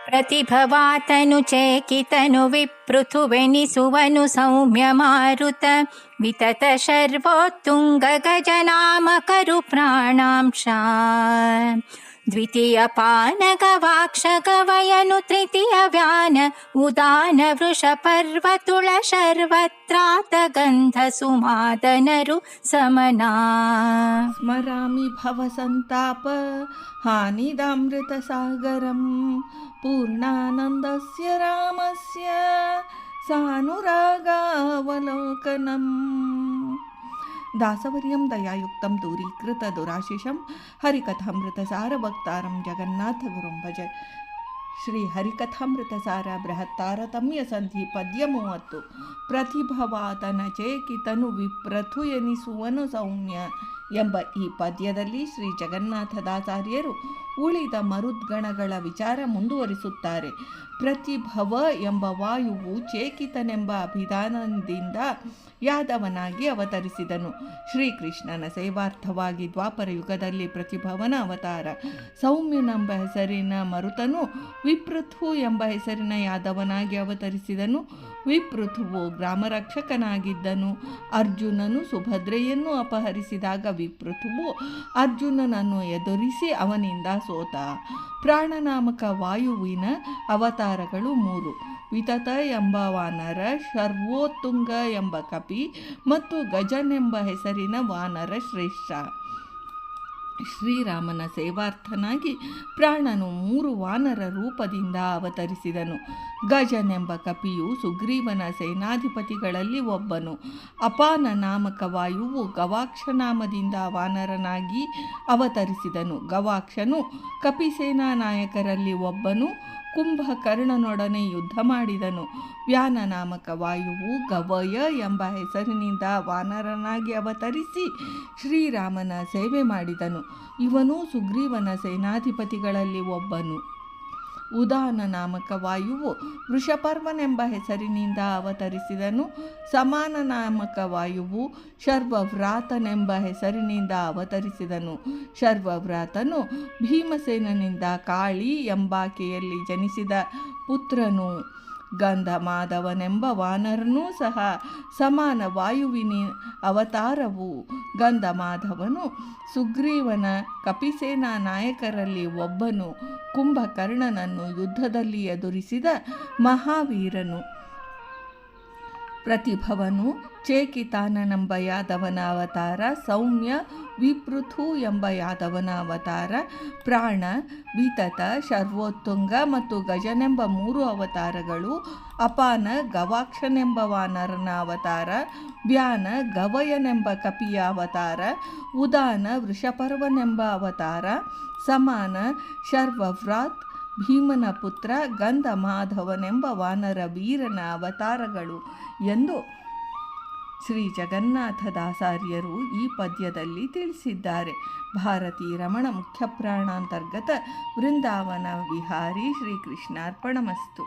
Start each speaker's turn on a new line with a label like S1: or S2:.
S1: ಪ್ರತಿಭವಾತನು ಚೇಕಿತನು ವಿಪೃಥುವೆನಿಸುವನು ಸೌಮ್ಯ ಮಾರುತ ವಿತತ ಶರ್ವೋತ್ತುಂಗ ಗಜನಾಮಕರು ಪ್ರಾಣಾಂಶ ದ್ವಿತೀಯ ಪಾನಗವಾಕ್ಷ ಗವಯನು ತೃತೀಯ ವ್ಯಾನ ಉದಾನ ವೃಷ ಪರ್ವತುಳ ಶರ್ವತ್ರಾತ ಗಂಧ ಸುಮಾದನರು ಸಮನಾ
S2: ಸ್ಮರಾಮಿ ಭವ ಸಂತಾಪ ಹಾನಿದಾಮೃತ ಸಾಗರಂ ಪೂರ್ಣಾನಂದಸ್ಯ ರಾಮಸ್ಯ ಸಾನುರಾಗಾವಲೋಕನಂ ದಾಸವರ್ಯಂ ದಯಾಯುಕ್ತಂ ದೂರೀಕೃತ ದುರಾಶಿಷಂ ಹರಿಕಥಾಮೃತಸಾರ ಭಕ್ತಾರಂ ಜಗನ್ನಾಥ ಗುರುಂ ಭಜ. ಶ್ರೀ ಹರಿಕಥಾಮೃತಸಾರ ಬೃಹತ್ತಾರತಮ್ಯ ಸಂಧಿ ಪದ್ಯ 30. ಪ್ರತಿಭವಾತನ ಚೇಕಿತನು ವಿಪ್ರಥು ಎನಿಸುವನು ಸೌಮ್ಯ ಎಂಬ ಈ ಪದ್ಯದಲ್ಲಿ ಶ್ರೀ ಜಗನ್ನಾಥದಾಚಾರ್ಯರು ಉಳಿದ ಮರುದ್ಗಣಗಳ ವಿಚಾರ ಮುಂದುವರಿಸುತ್ತಾರೆ. ಪ್ರತಿಭವ ಎಂಬ ವಾಯುವು ಚೇಕಿತನೆಂಬ ಅಭಿಧಾನದಿಂದ ಯಾದವನಾಗಿ ಅವತರಿಸಿದನು. ಶ್ರೀಕೃಷ್ಣನ ಸೇವಾರ್ಥವಾಗಿ ದ್ವಾಪರ ಯುಗದಲ್ಲಿ ಪ್ರತಿಭವನ ಅವತಾರ. ಸೌಮ್ಯನೆಂಬ ಹೆಸರಿನ ಮರುತನು ವಿಪೃಥು ಎಂಬ ಹೆಸರಿನ ಯಾದವನಾಗಿ ಅವತರಿಸಿದನು. ವಿಪೃಥುವು ಗ್ರಾಮರಕ್ಷಕನಾಗಿದ್ದನು. ಅರ್ಜುನನು ಸುಭದ್ರೆಯನ್ನು ಅಪಹರಿಸಿದಾಗ ವಿಪೃಥುವು ಅರ್ಜುನನನ್ನು ಎದುರಿಸಿ ಅವನಿಂದ ಸೋತ. ಪ್ರಾಣನಾಮಕ ವಾಯುವಿನ ಅವತಾರಗಳು 3. ವಿತತ ಎಂಬ ವಾನರ, ಶರ್ವೋತ್ತುಂಗ ಎಂಬ ಕಪಿ ಮತ್ತು ಗಜನೆಂಬ ಹೆಸರಿನ ವಾನರ ಶ್ರೇಷ್ಠ. ಶ್ರೀರಾಮನ ಸೇವಾರ್ಥನಾಗಿ ಪ್ರಾಣನು 3 ವಾನರ ರೂಪದಿಂದ ಅವತರಿಸಿದನು. ಗಜನೆಂಬ ಕಪಿಯು ಸುಗ್ರೀವನ ಸೇನಾಧಿಪತಿಗಳಲ್ಲಿ ಒಬ್ಬನು. ಅಪಾನ ನಾಮಕ ವಾಯುವು ಗವಾಕ್ಷ ನಾಮದಿಂದ ವಾನರನಾಗಿ ಅವತರಿಸಿದನು. ಗವಾಕ್ಷನು ಕಪಿಸೇನಾ ನಾಯಕರಲ್ಲಿ ಒಬ್ಬನು. ಕುಂಭಕರ್ಣನೊಡನೆ ಯುದ್ಧ ಮಾಡಿದನು. ವ್ಯಾನ ನಾಮಕ ವಾಯುವು ಗವಯ ಎಂಬ ಹೆಸರಿನಿಂದ ವಾನರನಾಗಿ ಅವತರಿಸಿ ಶ್ರೀರಾಮನ ಸೇವೆ ಮಾಡಿದನು. ಇವನು ಸುಗ್ರೀವನ ಸೇನಾಧಿಪತಿಗಳಲ್ಲಿ ಒಬ್ಬನು. ಉದಾನ ನಾಮಕ ವಾಯುವು ವೃಷಪರ್ವನೆಂಬ ಹೆಸರಿನಿಂದ ಅವತರಿಸಿದನು. ಸಮಾನ ನಾಮಕ ವಾಯುವು ಶರ್ವವ್ರಾತನೆಂಬ ಹೆಸರಿನಿಂದ ಅವತರಿಸಿದನು. ಶರ್ವವ್ರಾತನು ಭೀಮಸೇನನಿಂದ ಕಾಳಿ ಎಂಬಾಕೆಯಲ್ಲಿ ಜನಿಸಿದ ಪುತ್ರನು. ಗಂಧಮಾಧವನೆಂಬ ವಾನರನೂ ಸಹ ಸಮಾನ ವಾಯುವಿನ ಅವತಾರವು. ಗಂಧಮಾಧವನು ಸುಗ್ರೀವನ ಕಪಿಸೇನಾ ನಾಯಕರಲ್ಲಿ ಒಬ್ಬನು. ಕುಂಭಕರ್ಣನನ್ನು ಯುದ್ಧದಲ್ಲಿ ಎದುರಿಸಿದ ಮಹಾವೀರನು. ಪ್ರತಿಭವನು ಚೇಕಿತಾನನೆಂಬ ಯಾದವನ ಅವತಾರ. ಸೌಮ್ಯ ವಿಪೃಥು ಎಂಬ ಯಾದವನ ಅವತಾರ. ಪ್ರಾಣ, ವಿತತ, ಶರ್ವೋತ್ತುಂಗ ಮತ್ತು ಗಜನೆಂಬ 3 ಅವತಾರಗಳು. ಅಪಾನ ಗವಾಕ್ಷನೆಂಬ ವಾನರನ ಅವತಾರ. ವ್ಯಾನ ಗವಯನೆಂಬ ಕಪಿಯ ಅವತಾರ. ಉದಾನ ವೃಷಪರ್ವನೆಂಬ ಅವತಾರ. ಸಮಾನ ಶರ್ವವ್ರಾತ್ ಭೀಮನ ಪುತ್ರ. ಗಂಧಮಾಧವನೆಂಬ ವಾನರ ವೀರನ ಅವತಾರಗಳು ಎಂದು ಶ್ರೀ ಜಗನ್ನಾಥದಾಚಾರ್ಯರು ಈ ಪದ್ಯದಲ್ಲಿ ತಿಳಿಸಿದ್ದಾರೆ. ಭಾರತೀ ರಮಣ ಮುಖ್ಯ ಪ್ರಾಣಾಂತರ್ಗತ ವೃಂದಾವನ ವಿಹಾರಿ. ಶ್ರೀಕೃಷ್ಣಾರ್ಪಣಮಸ್ತು.